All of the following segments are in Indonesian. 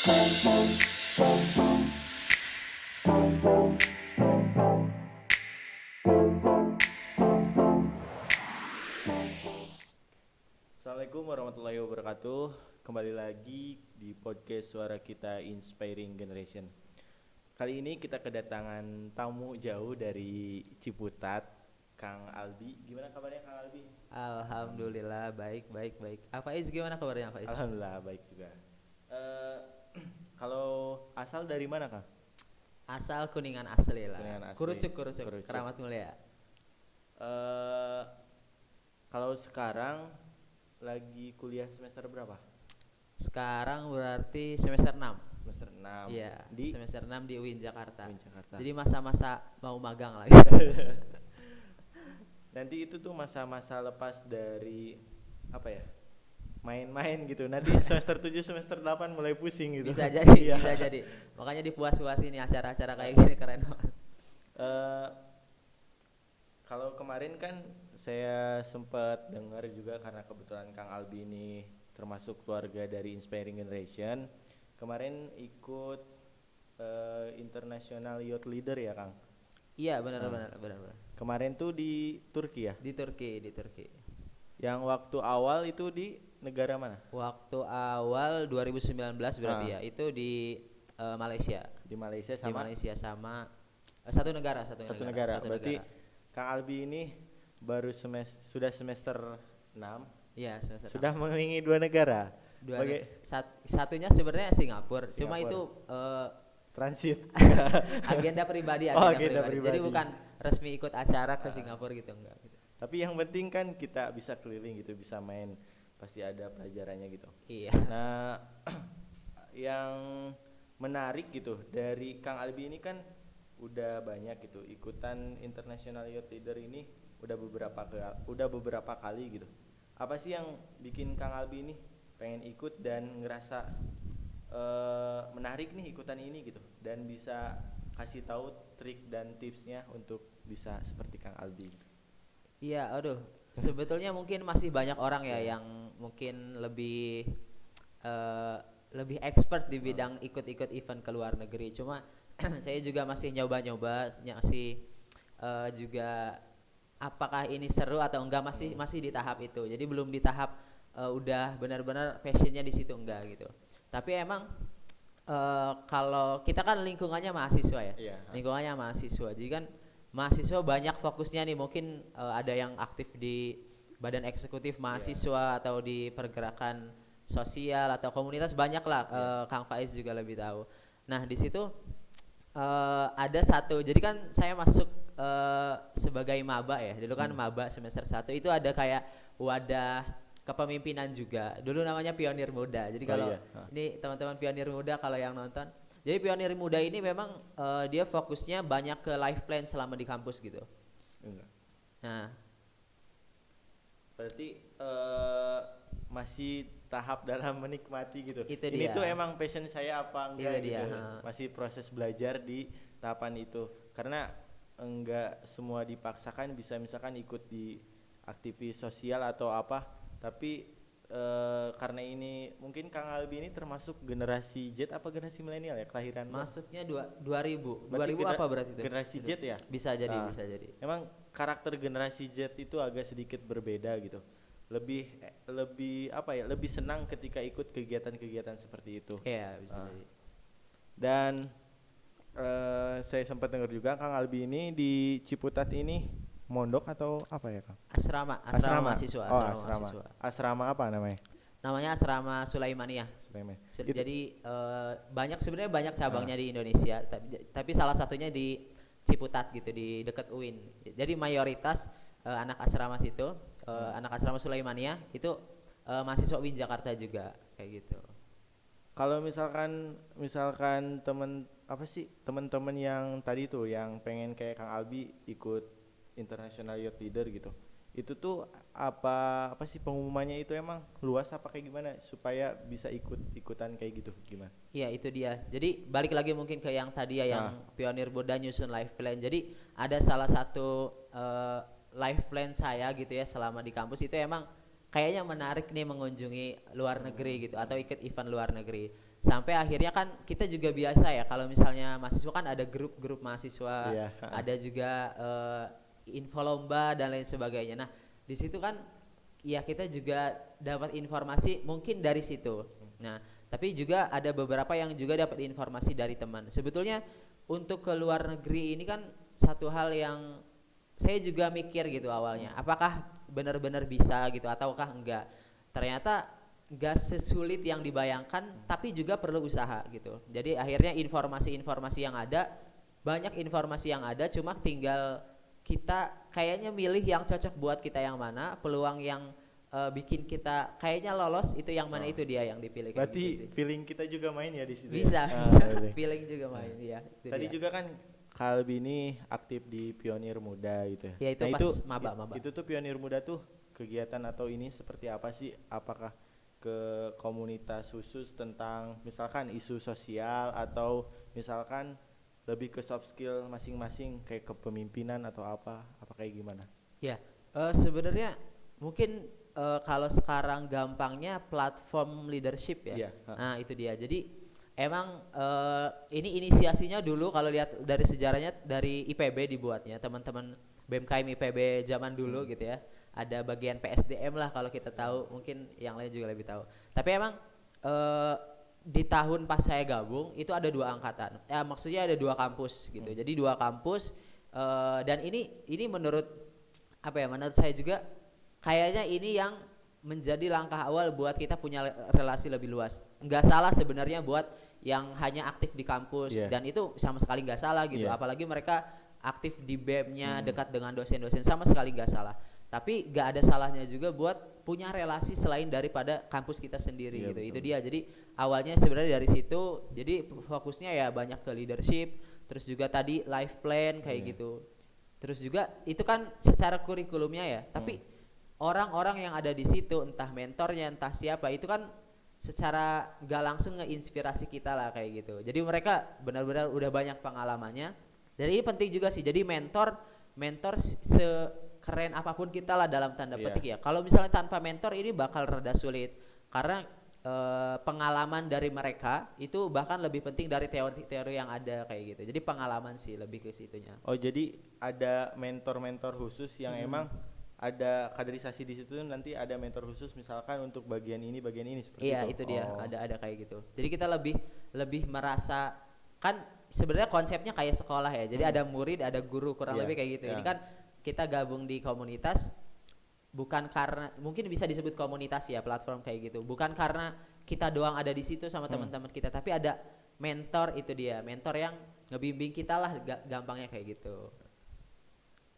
Assalamualaikum warahmatullahi wabarakatuh. Kembali lagi di podcast Suara Kita Inspiring Generation. Kali ini kita kedatangan tamu jauh dari Ciputat, Kang Albi. Gimana kabarnya Kang Albi? Alhamdulillah baik. Faiz gimana kabarnya Faiz? Alhamdulillah baik juga. Kalau asal dari mana Kang? Asal Kuningan asli lah. Kuningan asli. Kurucuk. Kurucuk. Keramat Mulia. Kalau sekarang lagi kuliah semester berapa? Sekarang berarti semester 6. Semester 6. Iya, Di semester 6 di UIN Jakarta. UIN Jakarta. Jadi masa-masa mau magang lagi. Nanti itu tuh masa-masa lepas dari apa ya? Main-main gitu. Nanti semester 7 semester 8 mulai pusing gitu. Bisa jadi, Iya. bisa jadi. Makanya dipuas-puasin nih acara-acara kayak gini keren banget. Kalau kemarin kan saya sempat dengar juga karena kebetulan Kang Albi ini termasuk keluarga dari Inspiring Generation. Kemarin ikut International Youth Leader ya Kang? Iya benar. Kemarin tuh di Turki ya? Di Turki. Yang waktu awal itu di negara mana? Waktu awal 2019 berarti ya. Itu di Malaysia. Di Malaysia sama? Di Malaysia sama satu negara. Berarti Kang Albi ini baru sudah semester 6. Iya, semester Sudah mengiringi 2 negara. Satunya sebenarnya Singapura. Cuma itu transit. agenda pribadi. Jadi bukan resmi ikut acara ke Singapura gitu, enggak gitu. Tapi yang penting kan kita bisa keliling gitu, bisa main, pasti ada pelajarannya gitu. Iya. Nah, yang menarik gitu dari Kang Albi ini kan udah banyak gitu ikutan International Youth Leader ini udah beberapa kali gitu. Apa sih yang bikin Kang Albi ini pengen ikut dan ngerasa menarik nih ikutan ini gitu, dan bisa kasih tahu trik dan tipsnya untuk bisa seperti Kang Albi? Iya, sebetulnya mungkin masih banyak orang ya yang mungkin lebih expert di bidang ikut-ikut event ke luar negeri. Cuma saya juga masih nyoba-nyoba, juga apakah ini seru atau enggak, masih di tahap itu. Jadi belum di tahap udah benar-benar passionnya di situ, enggak gitu. Tapi emang kalau kita kan lingkungannya mahasiswa ya. Iya. Lingkungannya mahasiswa. Jadi kan mahasiswa banyak fokusnya nih, mungkin ada yang aktif di badan eksekutif mahasiswa atau di pergerakan sosial atau komunitas, banyak lah. Kang Faiz juga lebih tahu. Nah, di situ ada satu, jadi kan saya masuk sebagai maba ya. Dulu kan maba semester 1 itu ada kayak wadah kepemimpinan juga. Dulu namanya Pionir Muda. Jadi kalau ini teman-teman Pionir Muda kalau yang nonton. Jadi Pionir Muda ini memang dia fokusnya banyak ke life plan selama di kampus gitu. Enggak. Nah, berarti masih tahap dalam menikmati gitu. Ini tuh emang passion saya apa enggak itu gitu. dia. Masih proses belajar di tahapan itu. Karena enggak semua dipaksakan bisa misalkan ikut di aktivis sosial atau apa. Tapi karena ini mungkin Kang Albi ini termasuk generasi Z apa generasi milenial ya, kelahiran masuknya 2000 apa berarti itu? Generasi Z ya? Bisa jadi. Emang karakter generasi Z itu agak sedikit berbeda gitu. Lebih apa ya? Lebih senang ketika ikut kegiatan-kegiatan seperti itu. Iya, bisa jadi. Dan saya sempat dengar juga Kang Albi ini di Ciputat ini mondok atau apa ya Kang? Asrama mahasiswa. Asrama apa namanya? Namanya Asrama Sulaimaniyah. Jadi sebenarnya banyak cabangnya di Indonesia, tapi salah satunya di Ciputat gitu, di dekat UIN. Jadi mayoritas anak asrama situ, anak asrama Sulaimaniyah itu mahasiswa UIN Jakarta juga kayak gitu. Kalau misalkan teman-teman yang tadi tuh yang pengen kayak Kang Albi ikut International Youth Leader gitu, itu tuh apa sih pengumumannya itu emang luas apa kayak gimana supaya bisa ikutan kayak gitu, gimana? Iya, itu dia. Jadi balik lagi mungkin ke yang tadi ya, yang Pionir Muda nyusun life plan. Jadi ada salah satu life plan saya gitu ya selama di kampus itu emang kayaknya menarik nih mengunjungi luar negeri gitu atau ikut event luar negeri. Sampai akhirnya kan kita juga biasa ya kalau misalnya mahasiswa kan ada grup-grup mahasiswa, Iya. ada juga info lomba dan lain sebagainya. Nah, di situ kan ya kita juga dapat informasi mungkin dari situ. Nah, tapi juga ada beberapa yang juga dapat informasi dari teman. Sebetulnya untuk ke luar negeri ini kan satu hal yang saya juga mikir gitu awalnya. Apakah benar-benar bisa gitu ataukah enggak? Ternyata enggak sesulit yang dibayangkan, tapi juga perlu usaha gitu. Jadi akhirnya informasi-informasi yang ada, banyak informasi yang ada, cuma tinggal kita kayaknya milih yang cocok buat kita yang mana, peluang yang bikin kita kayaknya lolos itu yang mana, itu dia yang dipilih. Berarti gitu sih. feeling kita juga main ya di situ. Bisa, Ya? bisa. Feeling. Feeling juga main ya. Tadi juga kan Kalbi ini aktif di Pionir Muda gitu ya. Ya itu Nah, pas maba. Itu tuh Pionir Muda tuh kegiatan atau ini seperti apa sih? Apakah ke komunitas khusus tentang misalkan isu sosial atau misalkan lebih ke soft skill masing-masing kayak kepemimpinan atau apa kayak gimana? Ya, sebenarnya mungkin kalau sekarang gampangnya platform leadership ya. Iya, Nah, itu dia. Jadi emang ini inisiasinya dulu kalau lihat dari sejarahnya dari IPB dibuatnya, teman-teman BMKM IPB zaman dulu gitu ya. Ada bagian PSDM lah kalau kita tahu, mungkin yang lain juga lebih tahu. Tapi emang di tahun pas saya gabung itu ada 2 angkatan. Maksudnya ada 2 kampus gitu. Jadi 2 kampus dan ini menurut apa ya? Menurut saya juga kayaknya ini yang menjadi langkah awal buat kita punya relasi lebih luas. Enggak salah sebenarnya buat yang hanya aktif di kampus dan itu sama sekali enggak salah gitu. Apalagi mereka aktif di BEM-nya dekat dengan dosen-dosen, sama sekali enggak salah. Tapi enggak ada salahnya juga buat punya relasi selain daripada kampus kita sendiri gitu. Betul. Itu dia. Jadi awalnya sebenarnya dari situ. Jadi fokusnya ya banyak ke leadership, terus juga tadi life plan kayak gitu. Terus juga itu kan secara kurikulumnya ya, tapi orang-orang yang ada di situ, entah mentornya, entah siapa, itu kan secara gak langsung ngeinspirasi kita lah kayak gitu. Jadi mereka benar-benar udah banyak pengalamannya. Dan ini penting juga sih. Jadi mentor sekeren apapun kita lah dalam tanda petik ya. Kalau misalnya tanpa mentor ini bakal rada sulit karena pengalaman dari mereka itu bahkan lebih penting dari teori-teori yang ada kayak gitu. Jadi pengalaman sih lebih ke situnya. Oh, jadi ada mentor-mentor khusus yang emang ada kaderisasi di situ, nanti ada mentor khusus misalkan untuk bagian ini seperti iya, itu dia. Ada kayak gitu. Jadi kita lebih merasa kan sebenarnya konsepnya kayak sekolah ya. Jadi ada murid, ada guru, kurang lebih kayak gitu. Ini kan kita gabung di komunitas bukan karena mungkin bisa disebut komunitas ya, platform kayak gitu. Bukan karena kita doang ada di situ sama teman-teman kita, tapi ada mentor, itu dia. Mentor yang ngebimbing kita lah gampangnya kayak gitu.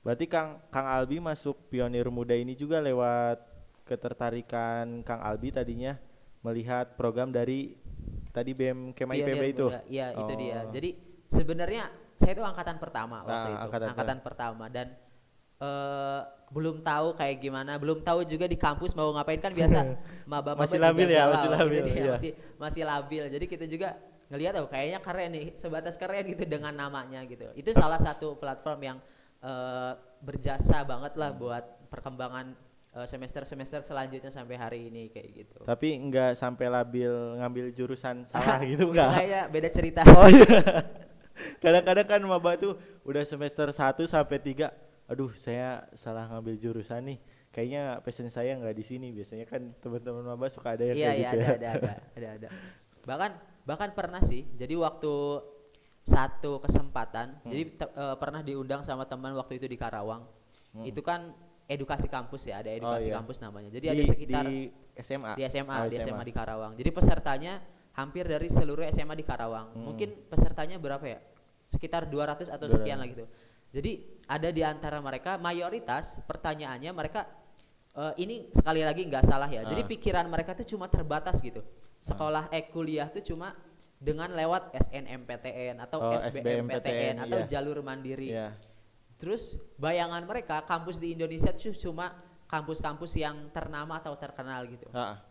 Berarti Kang Albi masuk Pionir Muda ini juga lewat ketertarikan Kang Albi tadinya melihat program dari tadi BEM Kema IPB itu. Iya, itu dia. Jadi sebenarnya saya itu angkatan pertama waktu itu. Angkatan pertama dan belum tahu kayak gimana, belum tahu juga di kampus mau ngapain, kan biasa maba-maba masih labil ya, masih labil. Jadi kita juga ngelihat kayaknya keren nih, sebatas keren gitu dengan namanya gitu. Itu salah satu platform yang berjasa banget lah buat perkembangan semester-semester selanjutnya sampai hari ini kayak gitu. Tapi enggak sampai labil ngambil jurusan salah gitu enggak? Kayak beda cerita. Oh iya. Kadang-kadang kan maba tuh udah semester 1 sampai 3, aduh saya salah ngambil jurusan nih. Kayaknya passion saya enggak di sini. Biasanya kan teman-teman maba suka ada yang kayak gitu ya. Ada. Bahkan pernah sih. Jadi waktu satu kesempatan, jadi pernah diundang sama teman waktu itu di Karawang. Itu kan edukasi kampus ya, ada edukasi kampus namanya. Jadi ada sekitar di SMA. Di SMA di Karawang. Jadi pesertanya hampir dari seluruh SMA di Karawang. Mungkin pesertanya berapa ya? Sekitar 200 atau sekian lah gitu. Jadi ada di antara mereka mayoritas pertanyaannya mereka ini sekali lagi nggak salah ya. Jadi pikiran mereka tuh cuma terbatas gitu. Sekolah kuliah tuh cuma dengan lewat SNMPTN atau SBMPTN atau jalur mandiri. Terus bayangan mereka kampus di Indonesia tuh cuma kampus-kampus yang ternama atau terkenal gitu.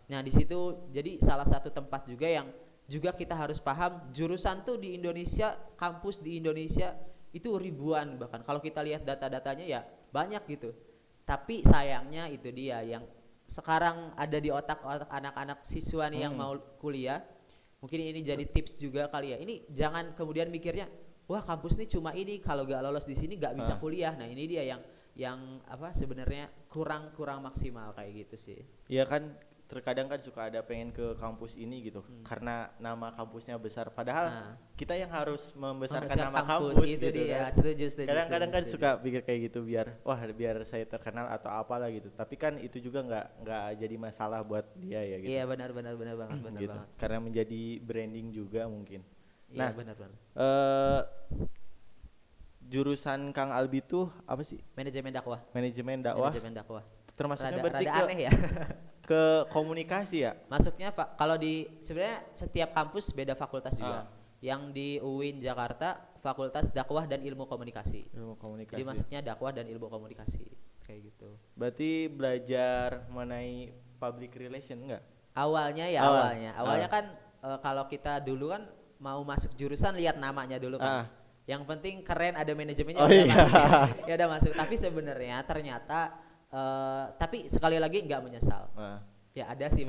Nah di situ jadi salah satu tempat juga yang juga kita harus paham, jurusan tuh di Indonesia, kampus di Indonesia itu ribuan, bahkan kalau kita lihat data-datanya ya banyak gitu. Tapi sayangnya itu dia yang sekarang ada di otak-otak anak-anak siswa nih yang mau kuliah, mungkin ini jadi tips juga kali ya. Ini jangan kemudian mikirnya, wah kampus nih cuma ini, kalau gak lolos di sini gak bisa kuliah. Nah ini dia yang apa sebenarnya kurang maksimal kayak gitu sih. Iya kan, terkadang kan suka ada pengen ke kampus ini gitu karena nama kampusnya besar, padahal kita yang harus membesarkan nama kampus itu gitu dia. kan. Setuju. Kadang-kadang kan suka pikir kayak gitu biar saya terkenal atau apalah gitu, tapi kan itu juga nggak jadi masalah buat dia ya gitu. Iya benar banget Gitu. banget. Karena menjadi branding juga mungkin. Iya Nah, benar. Jurusan Kang Albi tuh apa sih? Manajemen dakwah. Manajemen dakwah. Rada Termasuknya berarti rada aneh ya. ke komunikasi ya? Masuknya kalau di sebenarnya setiap kampus beda fakultas juga. Yang di UIN Jakarta Fakultas Dakwah dan Ilmu Komunikasi. Jadi masuknya dakwah dan ilmu komunikasi kayak gitu. Berarti belajar mengenai public relation enggak? Awalnya kan kalau kita dulu kan mau masuk jurusan lihat namanya dulu kan. Yang penting keren ada manajemennya masuk. Ya udah masuk. Tapi sebenarnya ternyata tapi sekali lagi nggak menyesal. Ya ada sih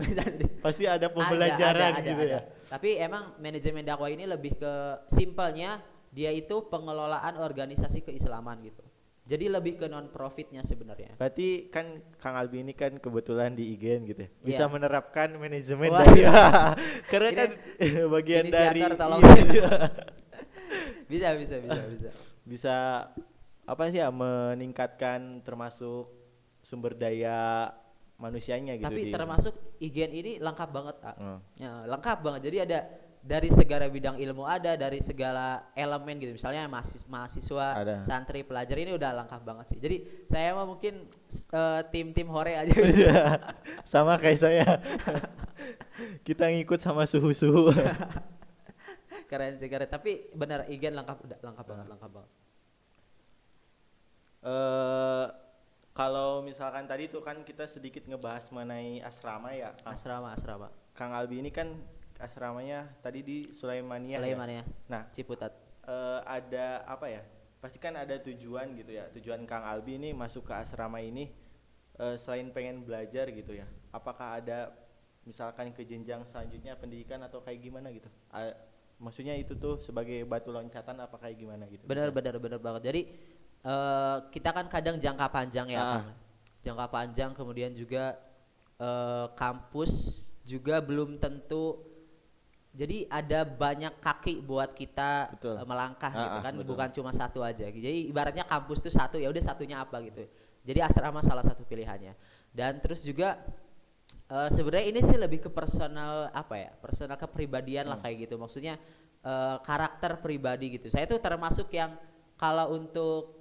pasti ada pembelajaran gitu ya. Tapi emang manajemen dakwah ini lebih ke simpelnya dia itu pengelolaan organisasi keislaman gitu. Jadi lebih ke non profitnya sebenarnya. Berarti kan Kang Albi ini kan kebetulan di IGN gitu ya. Bisa menerapkan manajemen karena kan bagian dari bisa apa sih ya, meningkatkan termasuk sumber daya manusianya gitu. Tapi termasuk IGN ini lengkap banget, ya, lengkap banget. Jadi ada dari segala bidang ilmu, ada dari segala elemen gitu. Misalnya mahasiswa, santri, pelajar, ini udah lengkap banget sih. Jadi saya mah mungkin tim hore aja gitu. Sama kayak saya. Kita ngikut sama suhu-suhu. Keren sih, keren. Tapi benar IGN lengkap banget. Kalau misalkan tadi tuh kan kita sedikit ngebahas mengenai asrama ya, Kang. Asrama. Kang Albi ini kan asramanya tadi di Sulaimania. Ya? Nah, Ciputat. Ada apa ya? Pasti kan ada tujuan gitu ya. Tujuan Kang Albi ini masuk ke asrama ini selain pengen belajar gitu ya. Apakah ada misalkan ke jenjang selanjutnya pendidikan atau kayak gimana gitu? Maksudnya itu tuh sebagai batu loncatan apa kayak gimana gitu? Benar banget. Jadi kita kan kadang jangka panjang ya, jangka panjang, kemudian juga kampus juga belum tentu. Jadi ada banyak kaki buat kita melangkah gitu kan, bukan cuma satu aja. Jadi ibaratnya kampus itu satu, ya udah satunya apa gitu. Jadi asrama salah satu pilihannya. Dan terus juga sebenarnya ini sih lebih ke personal kepribadian lah kayak gitu. Maksudnya karakter pribadi gitu. Saya tuh termasuk yang kalau untuk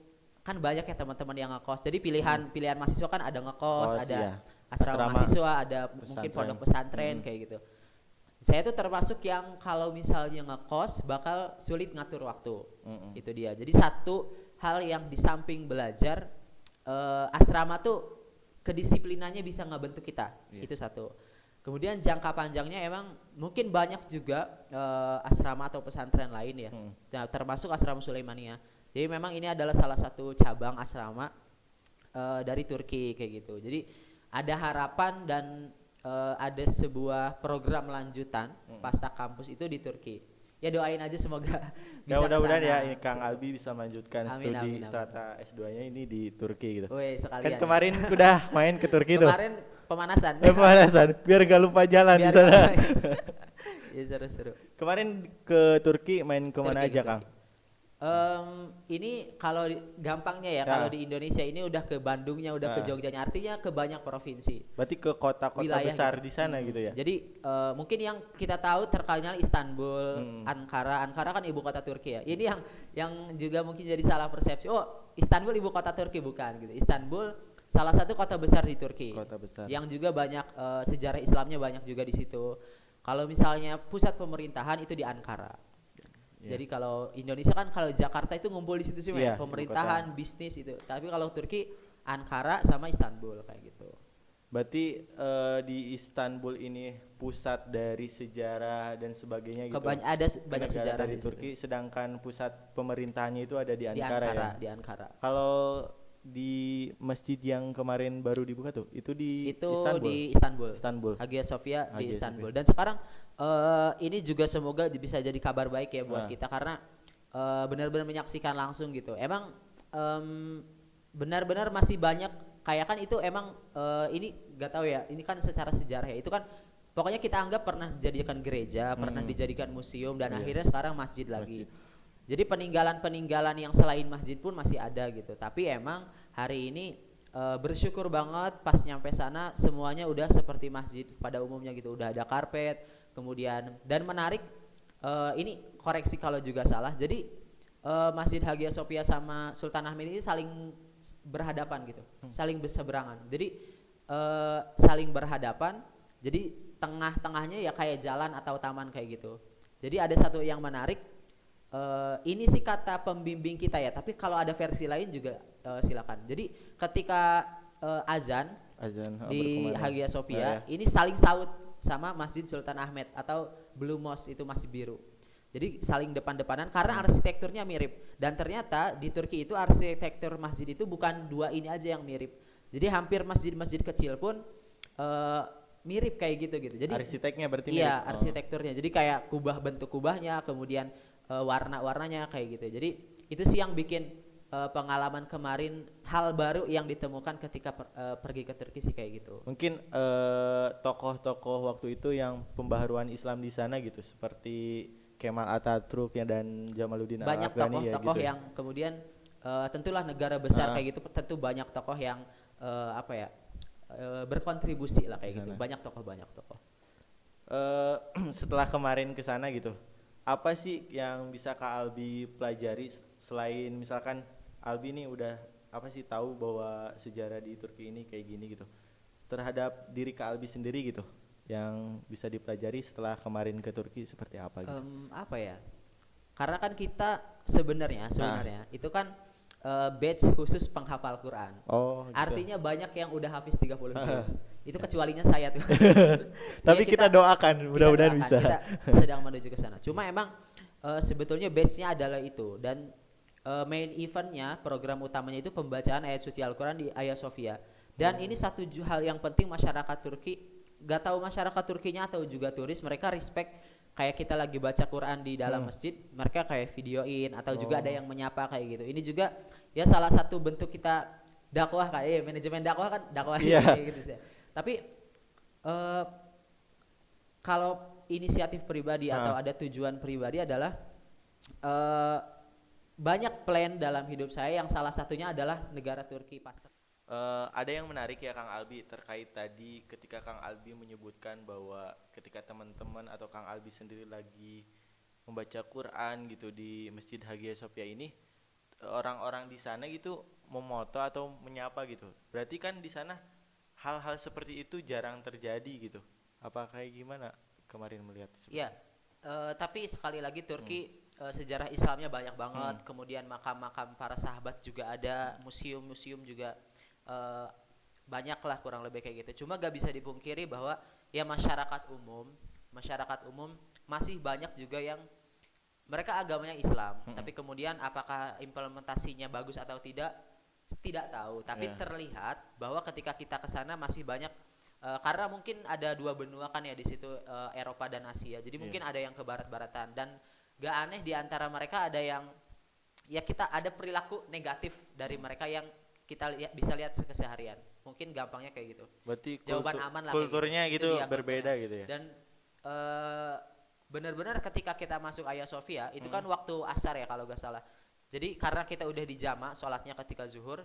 kan banyak ya teman-teman yang ngekos. Jadi pilihan mahasiswa kan ada ngekos, ada asrama mahasiswa, ada mungkin pondok pesantren kayak gitu. Saya tuh termasuk yang kalau misalnya ngekos bakal sulit ngatur waktu. Itu dia. Jadi satu hal yang di samping belajar, asrama tuh kedisiplinannya bisa ngebentuk kita. Itu satu. Kemudian jangka panjangnya emang mungkin banyak juga asrama atau pesantren lain ya. Nah, termasuk asrama Sulaimania. Jadi memang ini adalah salah satu cabang asrama dari Turki kayak gitu. Jadi ada harapan dan ada sebuah program lanjutan pasca kampus itu di Turki. Ya doain aja semoga bisa. Mudah-mudahan ya Kang Albi bisa melanjutkan studi strata S2-nya ini di Turki gitu. Kan kemarin udah main ke Turki tuh. Kemarin pemanasan. Biar gak lupa jalan di sana. Ya seru-seru. Kemarin ke Turki main kemana aja Kang? Ini kalau gampangnya ya, kalau di Indonesia ini udah ke Bandungnya, udah ke Jogjanya, artinya ke banyak provinsi. Berarti ke kota-kota besar gitu. Di sana gitu ya. Jadi mungkin yang kita tahu terkenal Istanbul, Ankara kan ibu kota Turki ya. Ini yang juga mungkin jadi salah persepsi. Oh, Istanbul ibu kota Turki, bukan gitu. Istanbul salah satu kota besar di Turki. Kota besar. Yang juga banyak sejarah Islamnya banyak juga di situ. Kalau misalnya pusat pemerintahan itu di Ankara. Jadi kalau Indonesia kan, kalau Jakarta itu ngumpul di situ sih, pemerintahan, bisnis itu. Tapi kalau Turki, Ankara sama Istanbul kayak gitu. Berarti di Istanbul ini pusat dari sejarah dan sebagainya gitu. Ada banyak sejarah dari Turki, sedangkan pusat pemerintahannya itu ada di Ankara ya. Di Ankara. Kalau di masjid yang kemarin baru dibuka tuh, itu di Itu Istanbul. di Istanbul. Istanbul. Hagia Sophia di Hagia Istanbul. Sophia. Dan sekarang ini juga semoga bisa jadi kabar baik ya buat Ah. kita karena benar-benar menyaksikan langsung gitu. Emang benar-benar masih banyak kayak kan itu emang ini gak tahu ya. Ini kan secara sejarah ya. Itu kan pokoknya kita anggap pernah dijadikan gereja, pernah dijadikan museum dan Iya. akhirnya sekarang masjid lagi. Masjid. Jadi peninggalan-peninggalan yang selain masjid pun masih ada gitu. Tapi emang hari ini bersyukur banget pas nyampe sana semuanya udah seperti masjid pada umumnya gitu. Udah ada karpet, kemudian dan menarik ini koreksi kalau juga salah. Jadi Masjid Hagia Sophia sama Sultan Ahmed ini saling berhadapan gitu, saling berseberangan. Jadi saling berhadapan. Jadi tengah-tengahnya ya kayak jalan atau taman kayak gitu. Jadi ada satu yang menarik. Ini sih kata pembimbing kita ya, tapi kalau ada versi lain juga silakan. Jadi ketika azan di berkumandang. Hagia Sophia, Ya. ini saling saut sama Masjid Sultan Ahmed atau Blue Mosque itu masih biru. Jadi saling depan-depanan karena arsitekturnya mirip. Dan ternyata di Turki itu arsitektur masjid itu bukan dua ini aja yang mirip. Jadi hampir masjid-masjid kecil pun mirip kayak gitu. Jadi arsiteknya berarti iya, mirip. arsitekturnya. Jadi kayak bentuk kubahnya, kemudian warna-warnanya kayak gitu. Jadi itu sih yang bikin pengalaman kemarin hal baru yang ditemukan ketika pergi ke Turki sih kayak gitu. Mungkin tokoh-tokoh waktu itu yang pembaharuan Islam di sana gitu, seperti Kemal Atatürk ya dan Jamaluddin Banyak Al-Afghani ya tokoh-tokoh gitu. yang kemudian tentulah negara besar kayak gitu tentu banyak tokoh yang berkontribusi lah kayak gitu. Sana. Banyak tokoh. Setelah kemarin ke sana gitu, apa sih yang bisa Kak Albi pelajari selain misalkan Albi nih udah apa sih tahu bahwa sejarah di Turki ini kayak gini gitu, terhadap diri Kak Albi sendiri gitu, yang bisa dipelajari setelah kemarin ke Turki seperti apa gitu? Apa ya? Karena kan kita sebenarnya itu kan batch khusus penghafal Quran. Oh, gitu. Artinya banyak yang udah hafiz 30 juz. Itu kecualinya saya tuh. Tapi Ya, kita doakan mudah-mudahan doakan, bisa. Kita sedang menuju ke sana. Cuma emang sebetulnya batch-nya adalah itu dan main eventnya, program utamanya itu pembacaan ayat suci Al-Quran di Hagia Sophia. Dan ini satu hal yang penting masyarakat Turki, gak tahu masyarakat Turkinya atau juga turis, mereka respect kayak kita lagi baca Quran di dalam masjid, mereka kayak videoin atau juga ada yang menyapa kayak gitu. Ini juga ya salah satu bentuk kita dakwah kayak manajemen dakwah kan dakwah kayak gitu sih. Tapi kalau inisiatif pribadi atau ada tujuan pribadi adalah banyak plan dalam hidup saya yang salah satunya adalah negara Turki pasti. Ada yang menarik ya Kang Albi terkait tadi ketika Kang Albi menyebutkan bahwa ketika teman-teman atau Kang Albi sendiri lagi membaca Quran gitu di Masjid Hagia Sophia ini, orang-orang di sana gitu memoto atau menyapa gitu. Berarti kan di sana hal-hal seperti itu jarang terjadi gitu. Apa kayak gimana kemarin melihat? Iya, tapi sekali lagi Turki sejarah Islamnya banyak banget. Kemudian makam-makam para sahabat juga ada, museum-museum juga banyak lah kurang lebih kayak gitu. Cuma gak bisa dipungkiri bahwa ya masyarakat umum masih banyak juga yang mereka agamanya Islam, tapi kemudian apakah implementasinya bagus atau tidak tahu. Tapi terlihat bahwa ketika kita ke sana masih banyak karena mungkin ada dua benua kan ya di situ, Eropa dan Asia. Jadi mungkin ada yang ke barat-baratan dan gak aneh di antara mereka ada yang ya kita ada perilaku negatif dari mereka yang kita bisa lihat keseharian. Mungkin gampangnya kayak gitu. Berarti jawaban aman lah kulturnya kayak gitu dia, berbeda kulturnya. gitu ya. Dan benar-benar ketika kita masuk Hagia Sophia itu kan waktu asar ya kalau gak salah. Jadi karena kita udah di jama sholatnya ketika zuhur,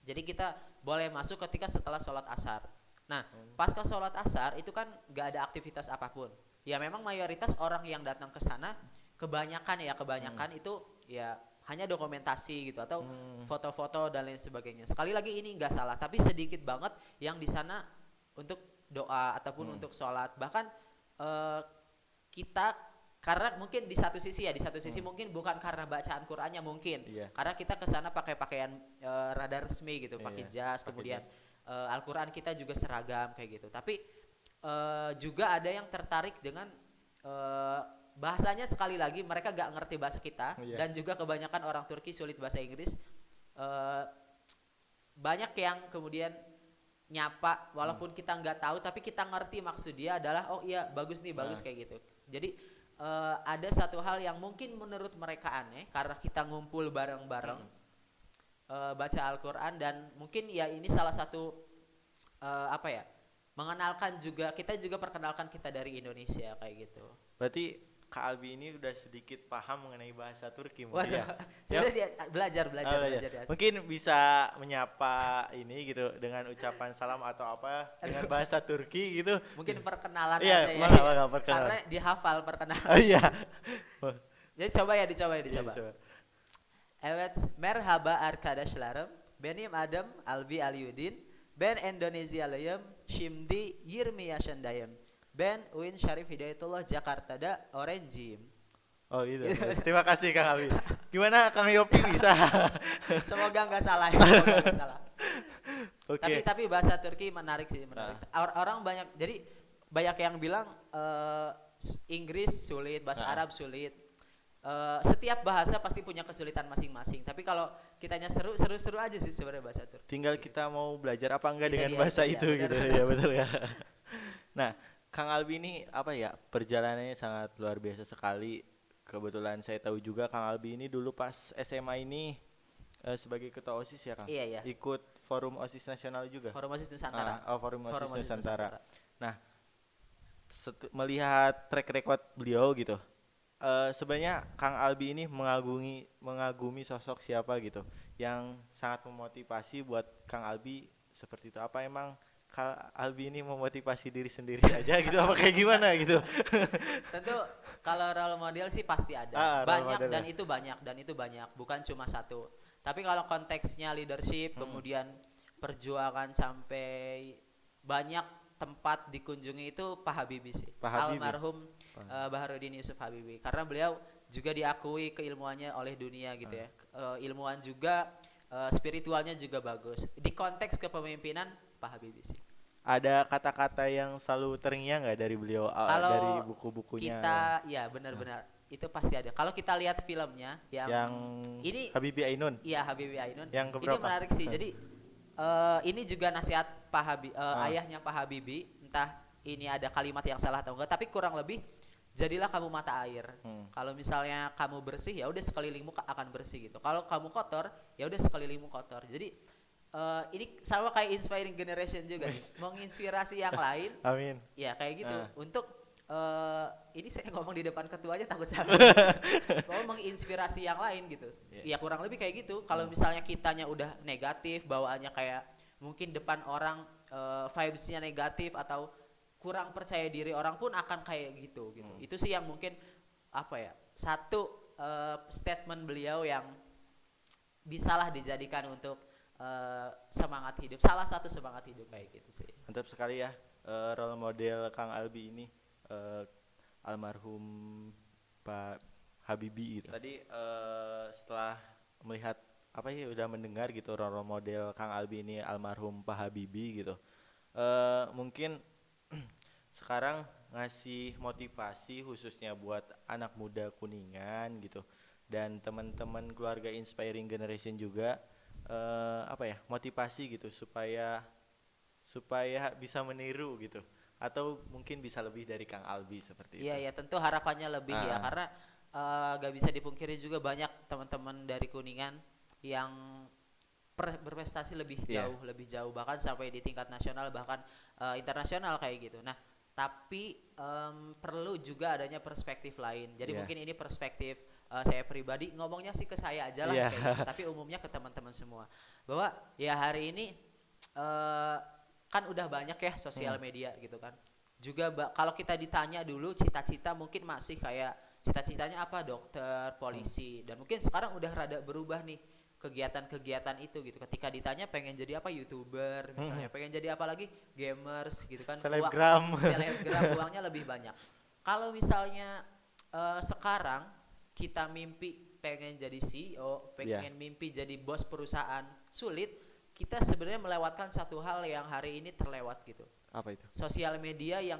jadi kita boleh masuk ketika setelah sholat asar. Nah pasca sholat asar itu kan gak ada aktivitas apapun. Ya memang mayoritas orang yang datang ke sana kebanyakan itu ya hanya dokumentasi gitu atau foto-foto dan lain sebagainya. Sekali lagi ini nggak salah, tapi sedikit banget yang di sana untuk doa ataupun untuk sholat. Bahkan kita karena mungkin di satu sisi mungkin bukan karena bacaan Qur'annya mungkin, karena kita ke sana pakai pakaian rada resmi gitu, pakai jas, kemudian Al-Qur'an kita juga seragam kayak gitu. Tapi juga ada yang tertarik dengan bahasanya, sekali lagi mereka gak ngerti bahasa kita dan juga kebanyakan orang Turki sulit bahasa Inggris. banyak yang kemudian nyapa walaupun kita nggak tahu tapi kita ngerti maksud dia adalah oh iya bagus nih bagus kayak gitu. Jadi ada satu hal yang mungkin menurut mereka aneh karena kita ngumpul bareng-bareng baca Al-Quran, dan mungkin ya ini salah satu apa ya, mengenalkan juga, kita juga perkenalkan kita dari Indonesia kayak gitu. Berarti Kak Albi ini udah sedikit paham mengenai bahasa Turki mungkin. Waduh, ya. sebenarnya dia belajar Ya. Mungkin bisa menyapa ini gitu dengan ucapan salam atau apa dengan bahasa Turki gitu. Mungkin perkenalan Iya, aja ya. perkenalan. Karena dihafal perkenalan. Oh iya. Jadi coba dicoba. Coba. Evet, merhaba arkadaşlarım. Benim adım Albi Aliyudin. Ben Endonezyalıyım. Şimdi 20 yaşındayım. Ben Uin Syarif Hidayatullah Jakarta'da öğrenciyim. Oh gitu. Terima kasih Kang Albi. Gimana Kang Yopi bisa? Semoga nggak salah ya. Semoga nggak salah. Oke. Tapi bahasa Turki menarik sih, menarik. Orang banyak, jadi banyak yang bilang Inggris sulit, bahasa Arab sulit. Setiap bahasa pasti punya kesulitan masing-masing. Tapi kalau kitanya seru aja sih sebenarnya bahasa Turki. Tinggal kita mau belajar apa enggak dengan Dia, bahasa iya, itu benar. gitu ya, betul ya. Nah, Kang Albi ini apa ya, perjalanannya sangat luar biasa sekali. Kebetulan saya tahu juga Kang Albi ini dulu pas SMA ini sebagai ketua OSIS ya Kang? Iya. Ikut forum OSIS nasional juga? Forum OSIS Nusantara. Forum OSIS Nusantara. Nah, melihat track record beliau gitu, sebenarnya Kang Albi ini mengagumi sosok siapa gitu yang sangat memotivasi buat Kang Albi seperti itu. Apa emang Kang Albi ini memotivasi diri sendiri aja gitu, apa kayak gimana gitu? Tentu kalau role model sih pasti ada, banyak dan itu banyak, bukan cuma satu. Tapi kalau konteksnya leadership, kemudian perjuangan sampai banyak tempat dikunjungi, itu Pak Habibie sih, almarhum Baharudin Yusuf Habibie, karena beliau juga diakui keilmuannya oleh dunia gitu ya. Ilmuwan juga, spiritualnya juga bagus. Di konteks kepemimpinan Pak Habibie sih. Ada kata-kata yang selalu terngiang nggak dari beliau dari buku-bukunya? Kita ya benar-benar itu pasti ada. Kalau kita lihat filmnya yang ini Habibie Ainun. Iya, Habibie Ainun. Yang keberapa? Ini menarik sih. Jadi ini juga nasihat Pak Habibie, ayahnya Pak Habibie. Entah ini ada kalimat yang salah atau enggak, tapi kurang lebih jadilah kamu mata air. Kalau misalnya kamu bersih, ya udah sekelilingmu akan bersih gitu. Kalau kamu kotor, ya udah sekelilingmu kotor. Jadi ini sama kayak inspiring generation juga nih, menginspirasi yang lain. Amin. Ya kayak gitu. Untuk ini saya ngomong di depan ketua aja takut salah. Mau menginspirasi yang lain gitu. Ya kurang lebih kayak gitu. Kalau misalnya kitanya udah negatif, bawaannya kayak mungkin depan orang vibes-nya negatif atau kurang percaya diri, orang pun akan kayak gitu. Itu sih yang mungkin apa ya, satu statement beliau yang bisalah dijadikan untuk semangat hidup, salah satu semangat hidup kayak gitu sih. Mantap sekali ya, role model Kang Albi ini almarhum Pak Habibie gitu. Tadi setelah melihat apa ya, udah mendengar gitu role model Kang Albi ini almarhum Pak Habibie gitu, mungkin sekarang ngasih motivasi khususnya buat anak muda Kuningan gitu dan teman-teman keluarga Inspiring Generation juga, apa ya, motivasi gitu supaya bisa meniru gitu, atau mungkin bisa lebih dari Kang Albi seperti itu. Iya, tentu harapannya lebih ya, karena gak bisa dipungkiri juga banyak teman-teman dari Kuningan yang berprestasi lebih jauh bahkan sampai di tingkat nasional bahkan internasional kayak gitu. Nah, tapi perlu juga adanya perspektif lain. Jadi mungkin ini perspektif saya pribadi, ngomongnya sih ke saya aja lah kayak gitu, tapi umumnya ke teman-teman semua, bahwa ya hari ini kan udah banyak ya sosial media gitu kan. Juga kalau kita ditanya dulu cita-cita, mungkin masih kayak cita-citanya apa, dokter, polisi, dan mungkin sekarang udah rada berubah nih kegiatan-kegiatan itu gitu. Ketika ditanya pengen jadi apa, YouTuber misalnya, pengen jadi apa lagi, gamers gitu kan, selebgram, uangnya lebih banyak. Kalau misalnya sekarang kita mimpi pengen jadi CEO, pengen mimpi jadi bos perusahaan, sulit. Kita sebenarnya melewatkan satu hal yang hari ini terlewat gitu. Apa itu? Sosial media, yang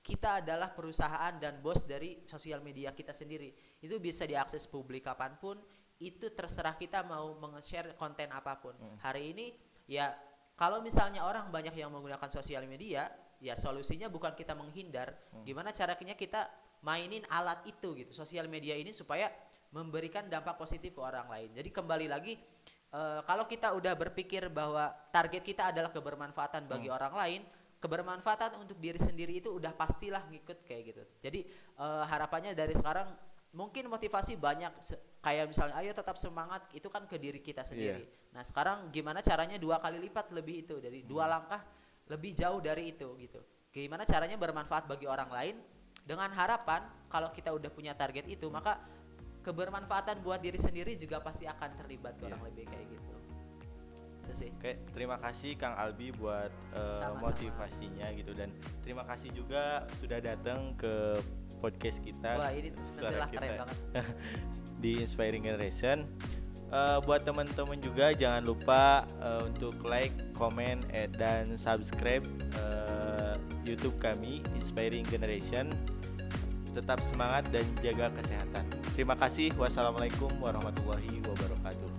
kita adalah perusahaan dan bos dari sosial media kita sendiri. Itu bisa diakses publik kapanpun, itu terserah kita mau meng-share konten apapun. Hari ini Ya kalau misalnya orang banyak yang menggunakan sosial media, ya solusinya bukan kita menghindar, gimana caranya kita mainin alat itu gitu, sosial media ini supaya memberikan dampak positif ke orang lain. Jadi kembali lagi, kalau kita udah berpikir bahwa target kita adalah kebermanfaatan bagi orang lain, kebermanfaatan untuk diri sendiri itu udah pastilah ngikut kayak gitu. Jadi harapannya dari sekarang mungkin motivasi banyak, kayak misalnya ayo tetap semangat, itu kan ke diri kita sendiri. Nah sekarang gimana caranya 2 kali lipat lebih itu, dari 2 langkah lebih jauh dari itu gitu. Gimana caranya bermanfaat bagi orang lain, dengan harapan kalau kita udah punya target itu, maka kebermanfaatan buat diri sendiri juga pasti akan terlibat ke orang lebih kayak gitu. Itu sih. Oke, terima kasih Kang Albi buat Sama-sama. motivasinya gitu, dan terima kasih juga sudah datang ke podcast kita. Wah ini Suara alhamdulillah keren banget. di Inspiring Generation. Buat teman-teman juga jangan lupa untuk like, comment, dan subscribe YouTube kami Inspiring Generation. Tetap semangat dan jaga kesehatan. Terima kasih. Wassalamualaikum warahmatullahi wabarakatuh.